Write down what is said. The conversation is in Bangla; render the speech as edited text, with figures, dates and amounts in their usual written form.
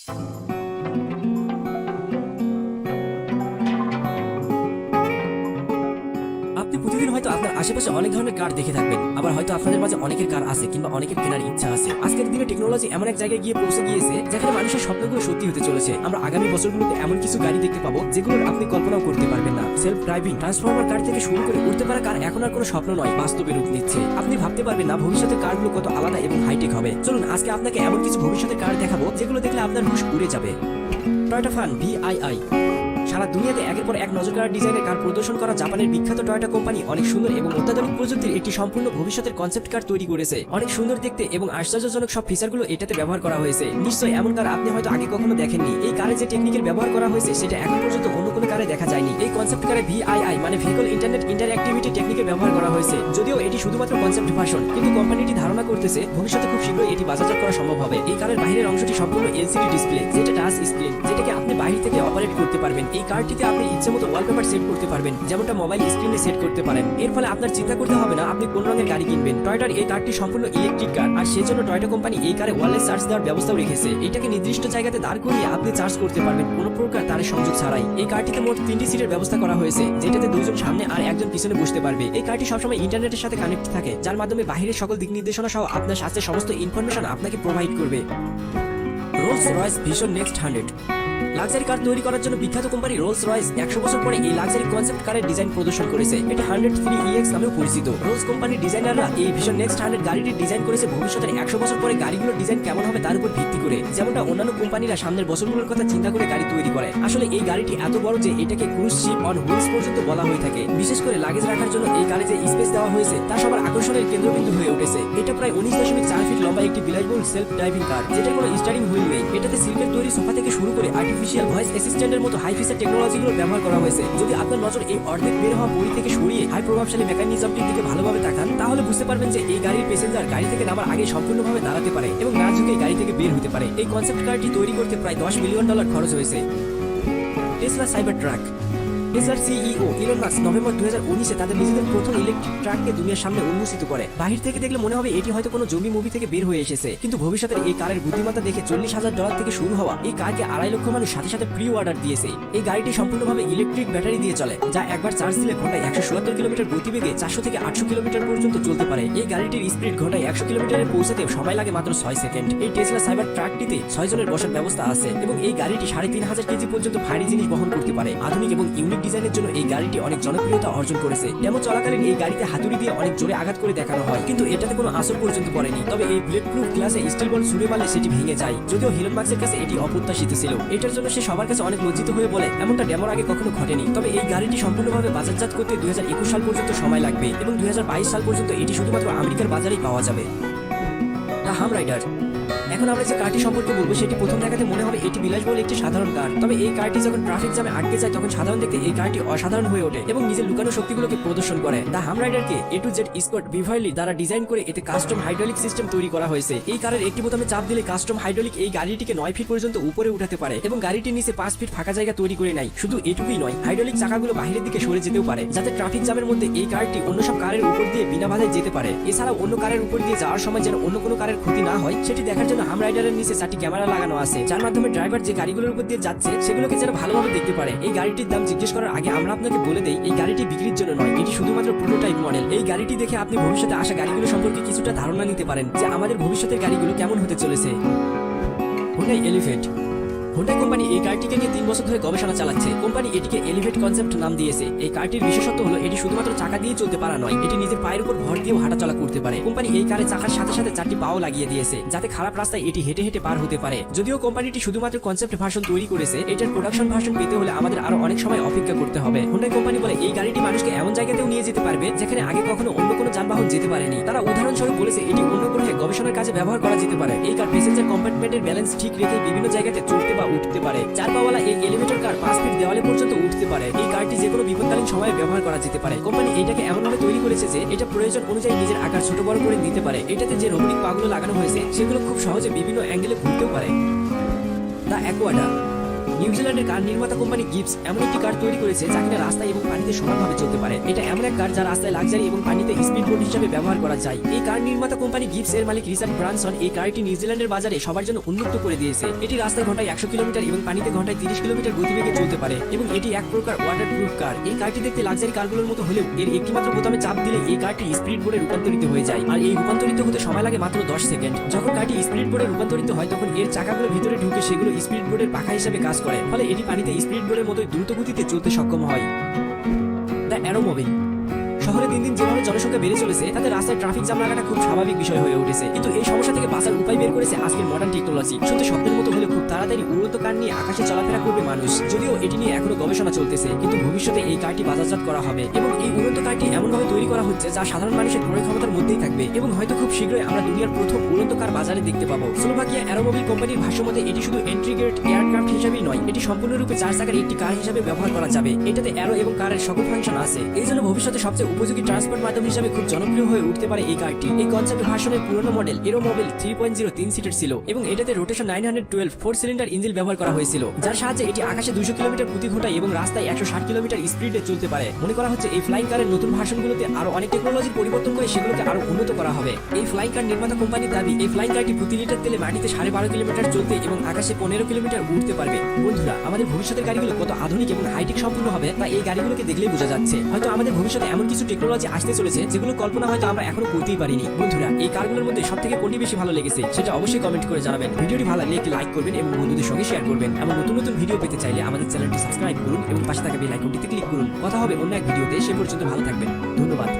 আপনি প্রতিদিন হয়তো আপনার আশেপাশে অনেক ধরনের কার দেখে থাকবেন, আবার হয়তো আপনাদের মাঝে অনেকের কার আছে কিংবা অনেকের কেনার ইচ্ছা আছে। আজকের দিনে টেকনোলজি এমন এক জায়গায় গিয়ে পৌঁছে গিয়েছে যেখানে মানুষের স্বপ্নগুলো সত্যি হতে চলেছে। আমরা আগামী বছরগুলোতে এমন কিছু গাড়ি দেখতে পাবো যেগুলোর আপনি কল্পনাও করতে পারবেন না। সেলফ ড্রাইভিং ট্রান্সফরমার কার থেকে শুরু করে উঠতে পারা কার এখন আর কোনো স্বপ্ন নয়, বাস্তবে রূপ নিচ্ছে। আপনি ভাবতে পারবেন না ভবিষ্যতের কারগুলো কত আলাদা এবং হাইটেক হবে। চলুন আজকে আপনাকে এমন কিছু ভবিষ্যতের কার দেখাবো যেগুলো দেখলে আপনার হুশ উড়ে যাবে। টয়োটা ফান VII সারা দুনিয়াতে একের পর এক নজর কাড়া ডিজাইনের কার প্রদর্শন করা জাপানের বিখ্যাত টয়োটা কোম্পানি অনেক সুন্দর এবং অত্যাধুনিক প্রযুক্তির একটি সম্পূর্ণ ভবিষ্যতের কনসেপ্ট কার তৈরি করেছে। অনেক সুন্দর দেখতে এবং আশ্চর্যজনক সব ফিচারগুলো এটাতে ব্যবহার করা হয়েছে। নিশ্চয়ই এমন কার আপনি হয়তো আগে কখনো দেখেননি। এই কারে যে টেকনিকের ব্যবহার করা হয়েছে সেটা এখন পর্যন্ত অন্য কোনো কারে দেখা যায়নি। এই কনসেপ্ট কারে VII মানে ভেহিকল ইন্টারনেট ইন্টারঅ্যাক্টিভিটি টেকনিকের ব্যবহার করা হয়েছে। যদিও এটি শুধুমাত্র কনসেপ্ট ভার্সন, কিন্তু কোম্পানিটি ধারণা করতেছে ভবিষ্যতে খুব শীঘ্রই এটি বাজারজাত করা সম্ভব হবে। এই কারের বাইরের অংশটি সম্পূর্ণ LCD ডিসপ্লে, যেটা টাচ স্ক্রিন, যেটাকে আপনি বাইরে থেকে অপারেট করতে পারবেন। এই কারটিতে আপনি ইচ্ছে মতো ওয়ালপেপার সেট করতে পারবেন, যেমনটা মোবাইল স্ক্রিনে সেট করতে পারেন। এর ফলে আপনার চিন্তা করতে হবে না আপনি কোন রঙের গাড়ি কিনবেন। টয়োটার এই কারটি সম্পূর্ণ ইলেকট্রিক কার, আর সেজন্য টয়োটা কোম্পানি এই কারে ওয়্যারলেস চার্জ দেওয়ার ব্যবস্থাও রেখেছে। এটাকে নির্দিষ্ট জায়গাতে দাঁড় করিয়ে আপনি চার্জ করতে পারবেন কোনো প্রকার তারের সংযোগ ছাড়াই। এই কারটিতে মোট 3টি সিটের ব্যবস্থা করা হয়েছে, যেটাতে 2জন সামনে আর 1জন পিছনে বসতে পারবে। এই কারটি সবসময় ইন্টারনেটের সাথে কানেক্ট থাকে, যার মাধ্যমে বাহিরের সকল দিক নির্দেশনা সহ আপনার স্বাস্থ্যের সমস্ত ইনফরমেশন আপনাকে প্রোভাইড করবে। Rolls Royce vision next 100 luxury car তৈরি করার জন্য বিখ্যাত কোম্পানি রোলস রয়েস 100 বছর পরে এই লাক্সারি কনসেপ্ট কারের ডিজাইন প্রদর্শন করেছে। এটি 103EX নামেও পরিচিত। রোলস কোম্পানির ডিজাইনাররা এই ভিশন নেক্সট 100 গাড়িটি ডিজাইন করেছে ভবিষ্যতের 100 বছর পরে গাড়িগুলোর ডিজাইন কেমন হবে তার উপর ভিত্তি করে, যেমনটা অন্যান্য কোম্পানিরা সামনের বছরগুলোর কথা চিন্তা করে গাড়ি তৈরি করে। আসলে এই গাড়িটি এত বড় যে এটাকে ক্রুজ শিপ অন হুইলস পর্যন্ত বলা হয়ে থাকে। বিশেষ করে লাগেজ রাখার জন্য এই কারে যে স্পেস দেওয়া হয়েছে তা সবার আকর্ষণের কেন্দ্রবিন্দু হয়ে উঠেছে। এটা প্রায় 19.4 ফিট লম্বা একটি বিলাসবহুল সেলফ ড্রাইভিং কার, যেটার কোনো স্টিয়ারিং হুইল নেই। এটাতে সিল্কের তৈরি সোফা থেকে শুরু করে আর্টিফিশিয়াল ভয়েস অ্যাসিস্ট্যান্টের মতো হাই ফিচার টেকনোলজিগুলো ব্যবহার করা হয়েছে। যদি আপনার নজর এই অর্ধেক বের হওয়া বই থেকে সরিয়ে হাই প্রভাবশালী মেকানিজমটির দিকে ভালোভাবে তাকান, তাহলে বুঝতে পারবেন যে এই গাড়ির প্যাসেঞ্জার গাড়ি থেকে নামার আগে সম্পূর্ণভাবে দাঁড়াতে পারে এবং না ঝুঁকে গাড়ি থেকে বের হতে পারে। এই কনসেপ্ট কারটি তৈরি করতে প্রায় $10 মিলিয়ন খরচ হয়েছে। টেসলা সাইবার ট্রাক টেসলার CEO ইলন মাস্ক নভেম্বর 2019-এ তাদের নিজেদের প্রথম ইলেকট্রিক ট্রাককে দুনিয়ার সামনে উন্মোচিত করে। বাহির থেকে দেখলে মনে হবে এটি হয়তো কোনো জঙ্গি মুভি থেকে বের হয়ে এসেছে, কিন্তু ভবিষ্যতের এই কারের বুদ্ধিমত্তা দেখে $40,000 থেকে শুরু হওয়া এই কারকে 2.5 লক্ষ মানুষ সাথে সাথে প্রি অর্ডার দিয়েছে। এই গাড়িটি সম্পূর্ণভাবে ইলেকট্রিক ব্যাটারি দিয়ে চলে, যা একবার চার্জ দিলে ঘন্টায় 177 কিলোমিটার গতিবেগে 400 থেকে 800 কিলোমিটার পর্যন্ত চলতে পারে। এই গাড়িটির স্পিড ঘন্টায় 100 কিলোমিটারে পৌঁছাতে সময় লাগে মাত্র 6 সেকেন্ড। এই টেসলা সাইবার ট্রাকটিতে 6 জনের বসার ব্যবস্থা আছে এবং এই গাড়িটি 3,500 কেজি পর্যন্ত ভারী জিনিস বহন করতে পারে। আধুনিক এবং ইউনিক ডিজাইনের জন্য এই গাড়িটি অনেক জনপ্রিয়তা অর্জন করেছে। ডেমো চলাকালীন এই গাড়িতে হাতুড়ি দিয়ে অনেক জোরে আঘাত করে দেখানো হয়, কিন্তু এটাতে কোনো আসর পর্যন্ত পড়েনি। তবে এই বুলেট প্রুফ গ্লাসে স্টিল বল ছুড়ে মারলে সেটি ভেঙে যায়। যদিও ইলন মাস্কের কাছে এটি অপ্রত্যাশিত ছিল, এটার জন্য সে সবার কাছে অনেক লজ্জিত হয়ে বলে এমনটা ডেমোর আগে কখনো ঘটেনি। তবে এই গাড়িটি সম্পূর্ণভাবে বাজারজাত করতে 2021 সাল পর্যন্ত সময় লাগবে এবং 2022 সাল পর্যন্ত এটি শুধুমাত্র আমেরিকার বাজারেই পাওয়া যাবে। দ্য হাম রাইডার এখন আমরা যে কারটি সম্পর্কে বলবো সেটি প্রথম দেখাতে মনে হবে এটি বিলাসবহুল একটি সাধারণ কার। তবে এই কারটি যখন ট্রাফিক জ্যামে আটকে যায় তখন সাধারণ দেখতে এই কারটি অসাধারণ হয়ে ওঠে এবং নিজের লুকানো শক্তিগুলোকে প্রদর্শন করে। দ্য হাম রাইডারকে A to Z স্কট বিভারলি দ্বারা ডিজাইন করে এতে কাস্টম হাইড্রোলিক সিস্টেম তৈরি করা হয়েছে। এই কারের একটি বোতামে চাপ দিলে কাস্টম হাইড্রোলিক এই গাড়িটিকে 9 ফিট পর্যন্ত উপরে উঠাতে পারে এবং গাড়িটির নিচে 5 ফিট ফাঁকা জায়গা তৈরি করে নেয়। শুধু এটুকুই নয়, হাইড্রোলিক চাকাগুলো বাইরের দিকে সরে যেতেও পারে, যাতে ট্রাফিক জ্যামের মধ্যে এই কারটি অন্য সব কারের উপর দিয়ে বিনা বাধায় যেতে পারে। এছাড়াও অন্য কারের উপর দিয়ে যাওয়ার সময় যেন অন্য কোনো কারের ক্ষতি না হয় সেটি দেখার জন্য হাম রাইডারের নিচে 4টি ক্যামেরা লাগানো আছে, যার মাধ্যমে ড্রাইভার যে গাড়িগুলোর উপর দিয়ে যাচ্ছে সেগুলোকে যেন ভালোভাবে দেখতে পারে। এই গাড়িটির দাম জিজ্ঞেস করার আগে আমরা আপনাকে বলে দেই এই গাড়িটি বিক্রির জন্য নয়, এটি শুধুমাত্র প্রোটোটাইপ মডেল। এই গাড়িটি দেখে আপনি ভবিষ্যতে আসা গাড়িগুলো সম্পর্কে কিছুটা ধারণা নিতে পারেন যে আমাদের ভবিষ্যতের গাড়িগুলো কেমন হতে চলেছে। হুন্ডাই এলিফেন্ট হুন্ডাই কোম্পানি এই কারটিকে নিয়ে 3 বছর ধরে গবেষণা চালাচ্ছে। কোম্পানি এটিকে এলিভেট কনসেপ্ট নাম দিয়েছে। এই কারটির বিশেষত্ব হলো এটি শুধুমাত্র চাকা দিয়ে চলতে পারা নয়, এটি নিজের পায়ের উপর ভর দিয়েও হাঁটাচলা করতে পারে। কোম্পানি এই কারে চাকার সাথে সাথে 4টি পাও লাগিয়ে দিয়েছে, যাতে খারাপ রাস্তায় এটি হেঁটে হেঁটে পার হতে পারে। যদিও কোম্পানিটি শুধুমাত্র কনসেপ্ট ভার্সন তৈরি করেছে, এটার প্রোডাকশন ভার্সন পেতে হলে আমাদের আরো অনেক সময় অপেক্ষা করতে হবে। হুন্ডাই কোম্পানি বলে এই গাড়িটি মানুষকে এমন জায়গাতেও নিয়ে যেতে পারবে যেখানে আগে কখনো অন্য কোনো যানবাহন যেতে পারেনি। তারা উদাহরণস্বরূপ বলেছে এটি অন্য গ্রহে গবেষণার কাজে ব্যবহার করা যেতে পারে। এই কার প্যাসেঞ্জার কম্পার্টমেন্টের ব্যালেন্স ঠিক রেখে বিভিন্ন জায়গাতে চড়তে বা উঠতে পারে। 4 পাওয়ালা এই এলিভেটর কার 5 ফিট দেওয়ালে পর্যন্ত উঠতে পারে। এই কারটি যে কোনো বিপদকালীন সময়ে ব্যবহার করা যেতে পারে। কোম্পানি এটাকে এমনভাবে তৈরি করেছে যে এটা প্রয়োজন অনুযায়ী নিজের আকার ছোট বড় করে নিতে পারে। এটাতে যে রোবোটিক পাগুলো লাগানো হয়েছে সেগুলো খুব সহজে বিভিন্ন অ্যাঙ্গেলে ঘুরতেও পারে। দ্য অ্যাকোয়াডা নিউজিল্যান্ডের কার নির্মাতা কোম্পানি গিবস এমন একটি কার তৈরি করেছে যা কিনা রাস্তায় এবং পানিতে সমানভাবে চলতে পারে। এটা এমন এক কার যা রাস্তায় লাক্সারি এবং পানিতে স্পিড বোট হিসেবে ব্যবহার করা যায়। এই কার নির্মাতা কোম্পানি গিবস এর মালিক রিচার্ড ব্রানসন এই কারটি নিউজিল্যান্ডের বাজারে সবার জন্য উন্মুক্ত করে দিয়েছে। এটি রাস্তায় ঘন্টায় 100 কিলোমিটার এবং পানিতে ঘন্টায় 30 কিলোমিটার গতিবেগে চলতে পারে এবং এটি এক প্রকার ওয়াটার প্রুফ কার। এই কারটি দেখতে লাক্সারি কারগুলোর মতো হলেও এর একটি মাত্র বোতামে চাপ দিলে এই কারটি স্পিড বোর্ডে রূপান্তরিত হয়ে যায়, আর এই রূপান্তরিত হতে সময় লাগে মাত্র 10 সেকেন্ড। যখন কারটি স্পিড বোর্ডে রূপান্তরিত হয় তখন এর চাকাগুলো ভিতরে ঢুকে সেগুলো স্পিড বোর্ডের পাখা হিসেবে কাজ করে, ফলে এটি পানিতে স্পিড বোর্ডের মতোই দ্রুত গতিতে চলতে সক্ষম হয়। দ্য অ্যারোমোবিল। শহরে দিন দিন যেভাবে জনসংখ্যা বেড়ে চলেছে তাতে রাস্তায় ট্রাফিক জ্যাম লাগাটা খুব স্বাভাবিক বিষয় হয়ে উঠেছে, কিন্তু এই সমস্যা থেকে বাঁচার উপায় বের করেছে আজকের মডার্ন টেকনোলজি। শুধু স্বপ্নের মতো হলে খুব তাড়াতাড়ি উড়ন্ত কার নিয়ে আকাশে চলাফেরা করবে মানুষ। যদিও এটি নিয়ে এখনো গবেষণা চলতেছে, কিন্তু ভবিষ্যতে এই কারটি বাজারজাত করা হবে এবং এই উড়ন্ত কারটি এমনভাবে তৈরি করা হচ্ছে যা সাধারণ মানুষের ক্রয় ক্ষমতার মধ্যেই থাকবে এবং হয়তো খুব শীঘ্রই আমরা দুনিয়ার প্রথম উড়ন্ত কার বাজারে দেখতে পাবো। স্লোভাকিয়া অ্যারোমোবিল কোম্পানির ভাষ্যমতে এটি শুধু এন্ট্রি গ্রেড এয়ারক্রাফট হিসেবেই নয়, এটি সম্পূর্ণরূপে 4 চাকার একটি কার হিসেবে ব্যবহার করা যাবে। এটাতে অ্যারো এবং কারের সকল ফাংশন আছে, এই জন্য ভবিষ্যতে সবচেয়ে উপযোগী ট্রান্সপোর্ট মাধ্যম হিসেবে খুব জনপ্রিয় হয়ে উঠতে পারে এই কারটি। এই কনসেপ্ট ভার্সনের পুরনো মডেল এরোমোবিল 3.0 3 সিটের ছিল এবং এটাতে রোটেশন 912 4 সিলিন্ডার ইঞ্জিন ব্যবহার করা হয়েছিল, যার সাহায্যে এটি আকাশে 200 কিলোমিটার প্রতি ঘন্টায় এবং রাস্তায় 160 কিলোমিটার স্পিডে চলতে পারে। মনে করা হচ্ছে এই ফ্লাইং কারের নতুন ভার্সনগুলোতে আরো অনেক টেকনোলজির পরিবর্তন করে সেগুলোকে আরো উন্নত করা হবে। এই ফ্লাইং কার নির্মাতা কোম্পানির দাবি এই ফ্লাইং কারটি প্রতি লিটার তেলে মাটিতে 12.5 কিলোমিটার চলতে এবং আকাশে 15 কিলোমিটার উঠতে পারবে। বন্ধুরা, আমাদের ভবিষ্যতের গাড়িগুলো কত আধুনিক এবং হাইটেক সম্পূর্ণ হবে তা এই গাড়িগুলোকে দেখলেই বোঝা যাচ্ছে। হয়তো আমাদের ভবিষ্যতে এমন কিছু টেকনোলজি আসতে চলেছে যেগুলো কল্পনা হয়তো আমরা এখনো করতেই পারিনি। বন্ধুরা, এই কারগুলোর মধ্যে সবথেকে কোনটি বেশি ভালো লেগেছে সেটা অবশ্যই কমেন্ট করে জানাবেন। ভিডিওটি ভালো লাগলে একটি লাইক করবেন এবং বন্ধুদের সঙ্গে শেয়ার করবেন। এমন নতুন নতুন ভিডিও পেতে চাইলে আমাদের চ্যানেলটি সাবস্ক্রাইব করুন এবং পাশে থাকা বেল আইকনটিতে ক্লিক করুন। কথা হবে অন্য এক ভিডিওতে, সে পর্যন্ত ভালো থাকবেন। ধন্যবাদ।